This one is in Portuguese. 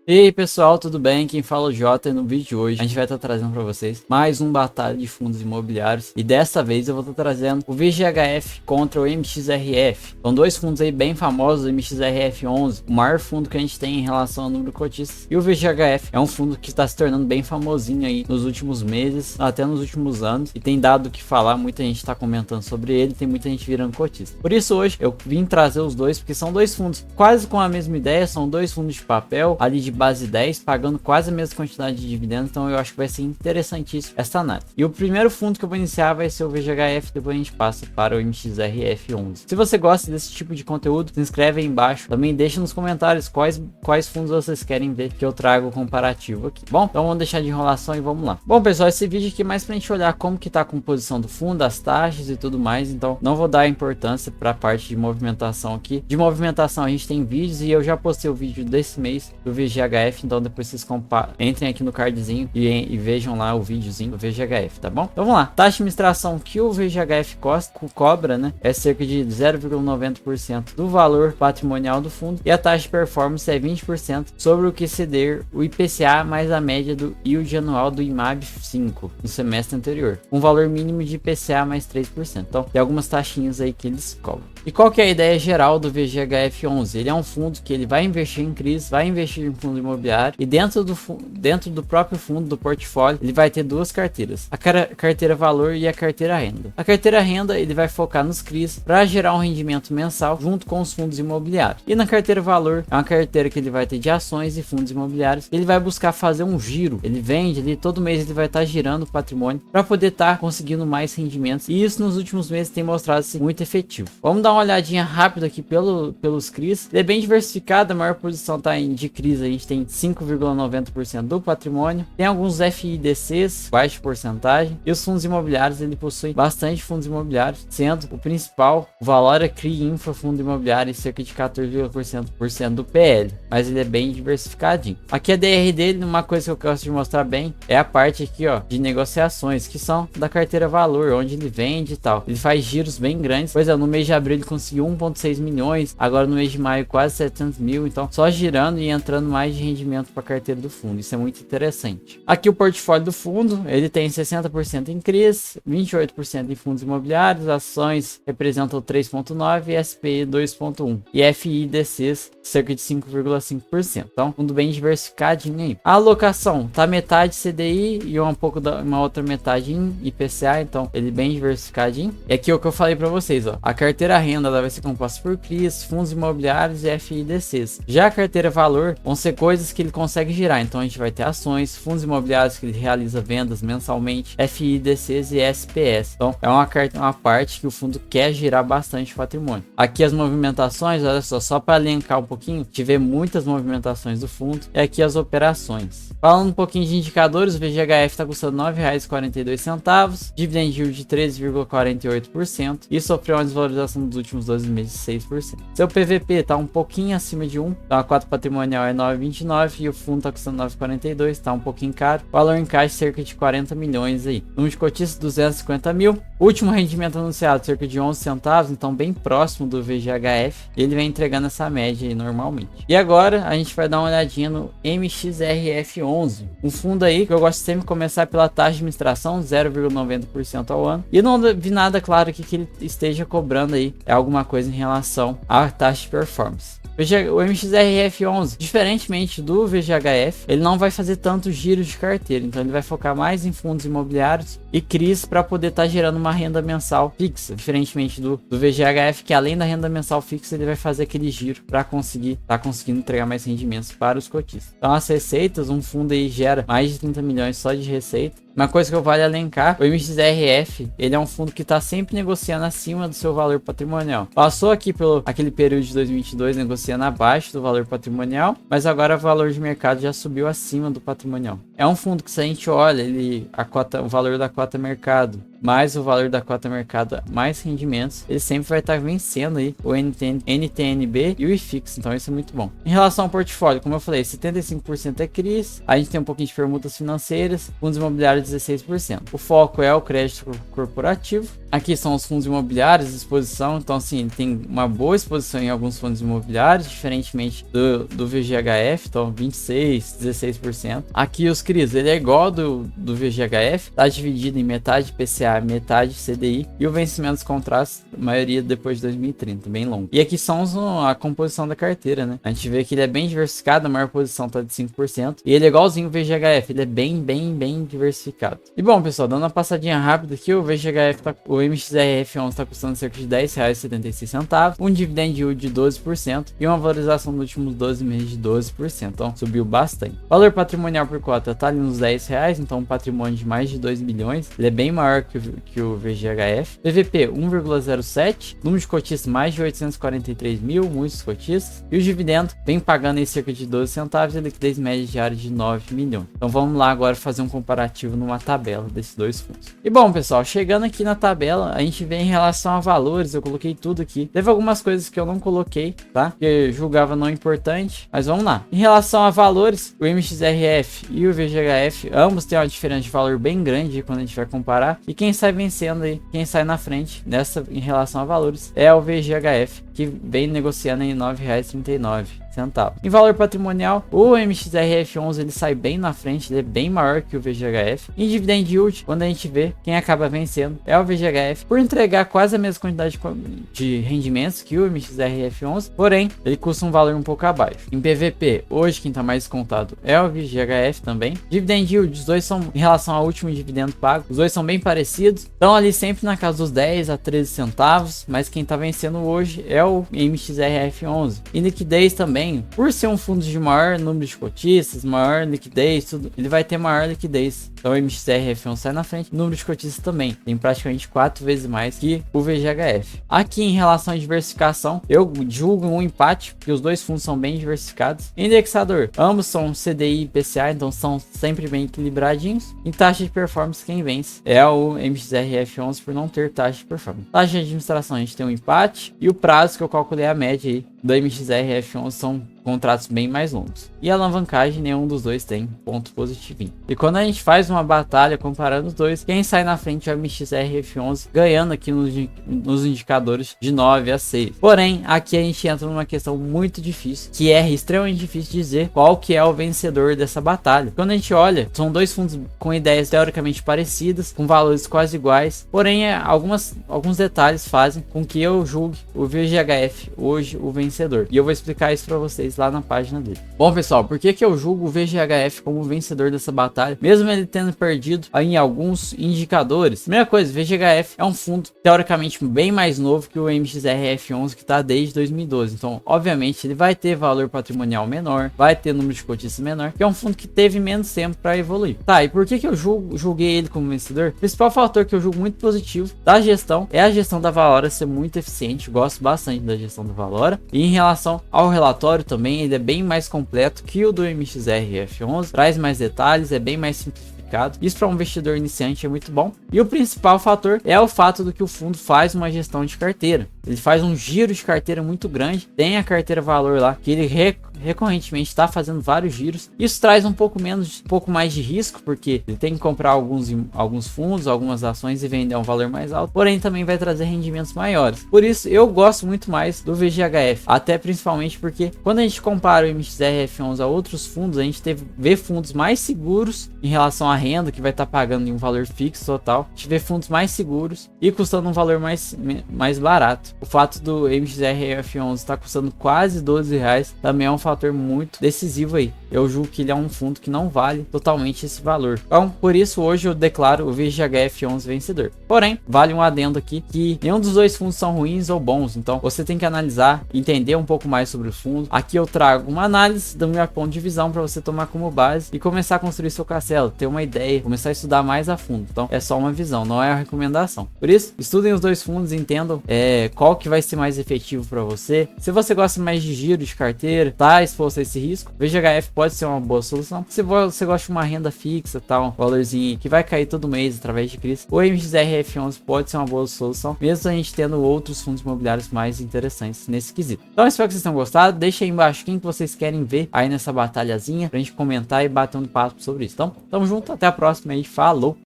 E aí pessoal, tudo bem? Quem fala é o Jota e no vídeo de hoje a gente vai estar trazendo para vocês mais um batalha de fundos imobiliários e dessa vez eu vou estar trazendo o VGHF contra o MXRF. São dois fundos aí bem famosos, o MXRF11, o maior fundo que a gente tem em relação ao número de cotistas, e o VGHF é um fundo que está se tornando bem famosinho aí nos últimos meses, até nos últimos anos, e tem dado o que falar, muita gente está comentando sobre ele, tem muita gente virando cotista. Por isso hoje eu vim trazer os dois, porque são dois fundos quase com a mesma ideia, são dois fundos de papel ali de base 10, pagando quase a mesma quantidade de dividendos, então eu acho que vai ser interessantíssimo essa análise. E o primeiro fundo que eu vou iniciar vai ser o VGHF, depois a gente passa para o MXRF11. Se você gosta desse tipo de conteúdo, se inscreve aí embaixo, também deixa nos comentários quais fundos vocês querem ver que eu trago comparativo aqui. Bom, então vamos deixar de enrolação e vamos lá. Bom pessoal, esse vídeo aqui é mais pra gente olhar como que tá a composição do fundo, as taxas e tudo mais, então não vou dar importância para a parte de movimentação aqui. De movimentação a gente tem vídeos e eu já postei o vídeo desse mês do VGHF, então depois vocês entrem aqui no cardzinho e vejam lá o videozinho do VGHF, tá bom? Então vamos lá. Taxa de administração que o VGHF cobra, né, é cerca de 0,90% do valor patrimonial do fundo, e a taxa de performance é 20% sobre o que ceder o IPCA mais a média do yield anual do IMAB 5 no semestre anterior, um valor mínimo de IPCA mais 3%. Então tem algumas taxinhas aí que eles cobram. E qual que é a ideia geral do VGHF11? Ele é um fundo que ele vai investir em CRIs, vai investir em fundo imobiliário, e dentro do próprio fundo do portfólio ele vai ter duas carteiras, a carteira valor e a carteira renda. A carteira renda ele vai focar nos CRIs para gerar um rendimento mensal junto com os fundos imobiliários, e na carteira valor é uma carteira que ele vai ter de ações e fundos imobiliários. Ele vai buscar fazer um giro, ele vende ali, todo mês ele vai estar girando o patrimônio para poder estar conseguindo mais rendimentos, e isso nos últimos meses tem mostrado-se muito efetivo. Vamos dar uma olhadinha rápida aqui pelos CRIs. Ele é bem diversificado, a maior posição está de CRIs, a gente tem 5,90% do patrimônio, tem alguns FIDCs, baixa porcentagem, e os fundos imobiliários ele possui bastante fundos imobiliários, sendo o principal o Valora CRI Infra Fundo Imobiliário, cerca de 14,% do PL, mas ele é bem diversificadinho. Aqui a DR dele, uma coisa que eu gosto de mostrar bem é a parte aqui, ó, de negociações, que são da carteira valor, onde ele vende e tal. Ele faz giros bem grandes, pois é, no mês de abril ele conseguiu 1,6 milhões, agora no mês de maio quase 700 mil, então só girando e entrando mais de rendimento para a carteira do fundo, isso é muito interessante. Aqui o portfólio do fundo, ele tem 60% em CRIs, 28% em fundos imobiliários, ações representam 3,9% e SPI 2,1% e FIDCs cerca de 5,5%. Então, fundo bem diversificadinho aí. A alocação tá metade CDI e uma outra metade em IPCA, então ele bem diversificadinho. E aqui o que eu falei para vocês, ó, a carteira renda ela vai ser composta por CRIs, fundos imobiliários e FIDCs. Já a carteira valor vão ser coisas que ele consegue girar, então a gente vai ter ações, fundos imobiliários que ele realiza vendas mensalmente, FIDCs e SPS. Então é uma parte que o fundo quer girar bastante patrimônio. Aqui as movimentações, olha só para elencar um pouquinho, tiver muitas movimentações do fundo, e aqui as operações. Falando um pouquinho de indicadores, o VGHF está custando R$ 9,42, dividend yield de 13,48% e sofreu uma desvalorização nos últimos 12 meses de 6%. Seu PVP está um pouquinho acima de 1, então a cota patrimonial é 9,29 e o fundo está custando 9,42, está um pouquinho caro. Valor em caixa cerca de 40 milhões aí. Número de cotistas 250 mil. Último rendimento anunciado cerca de 11 centavos, então bem próximo do VGHF. E ele vem entregando essa média aí normalmente. E agora a gente vai dar uma olhadinha no MXRF11, um fundo aí que eu gosto sempre de começar pela taxa de administração, 0,90% ao ano. E não vi nada claro aqui que ele esteja cobrando aí alguma coisa em relação à taxa de performance. O MXRF11, diferentemente do VGHF, ele não vai fazer tanto giro de carteira, então ele vai focar mais em fundos imobiliários e CRIs para poder estar gerando uma renda mensal fixa, diferentemente do VGHF, que além da renda mensal fixa, ele vai fazer aquele giro para conseguindo entregar mais rendimentos para os cotistas. Então as receitas, um fundo aí gera mais de 30 milhões só de receita. Uma coisa que eu vale elencar, o MXRF, ele é um fundo que está sempre negociando acima do seu valor patrimonial. Passou aqui pelo aquele período de 2022 negociando abaixo do valor patrimonial, mas agora o valor de mercado já subiu acima do patrimonial. É um fundo que, se a gente olha o valor da cota mercado mais o valor da cota mercado, mais rendimentos, ele sempre vai estar vencendo aí o NTN-B e o IFIX, então isso é muito bom. Em relação ao portfólio, como eu falei, 75% é CRIs, a gente tem um pouquinho de permutas financeiras, fundos imobiliários 16%. O foco é o crédito corporativo. Aqui são os fundos imobiliários de exposição, então assim, ele tem uma boa exposição em alguns fundos imobiliários, diferentemente do VGHF, então 26, 16%. Aqui os CRIs, ele é igual do VGHF, tá dividido em metade PCA, metade CDI, e o vencimento dos contratos, a maioria depois de 2030, bem longo. E aqui são a composição da carteira, né? A gente vê que ele é bem diversificado, a maior posição tá de 5%, e ele é igualzinho o VGHF, ele é bem diversificado. E bom, pessoal, dando uma passadinha rápida aqui, o VGHF o MXRF11 está custando cerca de R$10,76, um dividend yield de 12% e uma valorização nos últimos 12 meses de 12%, então subiu bastante. O valor patrimonial por cota está ali nos R$10, então um patrimônio de mais de 2 milhões, ele é bem maior que o VGHF. PVP 1,07, número de cotistas mais de 843 mil, muitos cotistas, e o dividendo vem pagando em cerca de 12 centavos e a liquidez média diária de 9 milhões. Então vamos lá agora fazer um comparativo numa tabela desses dois fundos. E bom, pessoal, chegando aqui na tabela, a gente vê em relação a valores, eu coloquei tudo aqui. Teve algumas coisas que eu não coloquei, tá? Que eu julgava não importante, mas vamos lá. Em relação a valores, o MXRF e o VGHF, ambos têm uma diferença de valor bem grande quando a gente vai comparar. E quem sai vencendo aí, quem sai na frente nessa em relação a valores, é o VGHF, que vem negociando em R$9,39. Em valor patrimonial, o MXRF11 ele sai bem na frente, ele é bem maior que o VGHF. Em dividend yield, quando a gente vê quem acaba vencendo é o VGHF, por entregar quase a mesma quantidade de rendimentos que o MXRF11, porém ele custa um valor um pouco abaixo. Em PVP, hoje quem está mais descontado é o VGHF também. Dividend yield, os dois são, em relação ao último dividendo pago, os dois são bem parecidos, estão ali sempre na casa dos 10 a 13 centavos, mas quem está vencendo hoje é o MXRF11. E liquidez também, por ser um fundo de maior número de cotistas, maior liquidez, tudo, ele vai ter maior liquidez. Então o MXRF11 sai na frente, o número de cotistas também tem praticamente 4 vezes mais que o VGHF. Aqui em relação à diversificação, eu julgo um empate, porque os dois fundos são bem diversificados. Indexador, ambos são CDI e PCA, então são sempre bem equilibradinhos. Em taxa de performance, quem vence é o MXRF11 por não ter taxa de performance. Taxa de administração, a gente tem um empate, e o prazo que eu calculei a média aí do MXRF11 são contratos bem mais longos. E a alavancagem, nenhum dos dois tem ponto positivo. E quando a gente faz uma batalha comparando os dois, quem sai na frente é o MXRF11, ganhando aqui nos indicadores de 9 a 6. Porém, aqui a gente entra numa questão muito difícil, que é extremamente difícil dizer qual que é o vencedor dessa batalha. Quando a gente olha, são dois fundos com ideias teoricamente parecidas, com valores quase iguais, porém alguns detalhes fazem com que eu julgue o VGHF hoje o vencedor. E eu vou explicar isso para vocês lá na página dele. Bom, pessoal, por que eu julgo o VGHF como vencedor dessa batalha, mesmo ele tendo perdido em alguns indicadores? Primeira coisa, o VGHF é um fundo teoricamente bem mais novo que o MXRF11, que está desde 2012. Então, obviamente, ele vai ter valor patrimonial menor, vai ter número de cotistas menor, que é um fundo que teve menos tempo para evoluir. Tá, e por que eu julguei ele como vencedor? O principal fator que eu julgo muito positivo da gestão é a gestão da Valora ser muito eficiente. Gosto bastante da gestão da Valora. E em relação ao relatório também, ele é bem mais completo que o do MXRF11, traz mais detalhes, é bem mais simplificado. Isso para um investidor iniciante é muito bom. E o principal fator é o fato do que o fundo faz uma gestão de carteira. Ele faz um giro de carteira muito grande, tem a carteira valor lá, que ele recorrentemente está fazendo vários giros. Isso traz um pouco mais de risco, porque ele tem que comprar alguns fundos, algumas ações e vender a um valor mais alto, porém também vai trazer rendimentos maiores. Por isso eu gosto muito mais do VGHF, até principalmente porque quando a gente compara o MXRF11 a outros fundos, a gente vê fundos mais seguros em relação à renda, que vai estar pagando em um valor fixo total. A gente vê fundos mais seguros e custando um valor mais barato. O fato do MXRF11 estar custando quase R$12 também é um fator muito decisivo aí. Eu julgo que ele é um fundo que não vale totalmente esse valor. Então, por isso hoje eu declaro o VGHF11 vencedor. Porém, vale um adendo aqui que nenhum dos dois fundos são ruins ou bons. Então, você tem que analisar, entender um pouco mais sobre o fundo. Aqui eu trago uma análise do meu ponto de visão para você tomar como base e começar a construir seu castelo, ter uma ideia, começar a estudar mais a fundo. Então, é só uma visão, não é uma recomendação. Por isso, estudem os dois fundos, entendam qual que vai ser mais efetivo para você. Se você gosta mais de giro de carteira, tá exposto a esse risco, o VGHF pode ser uma boa solução. Se você gosta de uma renda fixa, tal, um valorzinho que vai cair todo mês através de crise, o MXRF11 pode ser uma boa solução, mesmo a gente tendo outros fundos imobiliários mais interessantes nesse quesito. Então espero que vocês tenham gostado. Deixa aí embaixo quem que vocês querem ver aí nessa batalhazinha pra gente comentar e bater um papo sobre isso. Então, tamo junto, até a próxima e falou!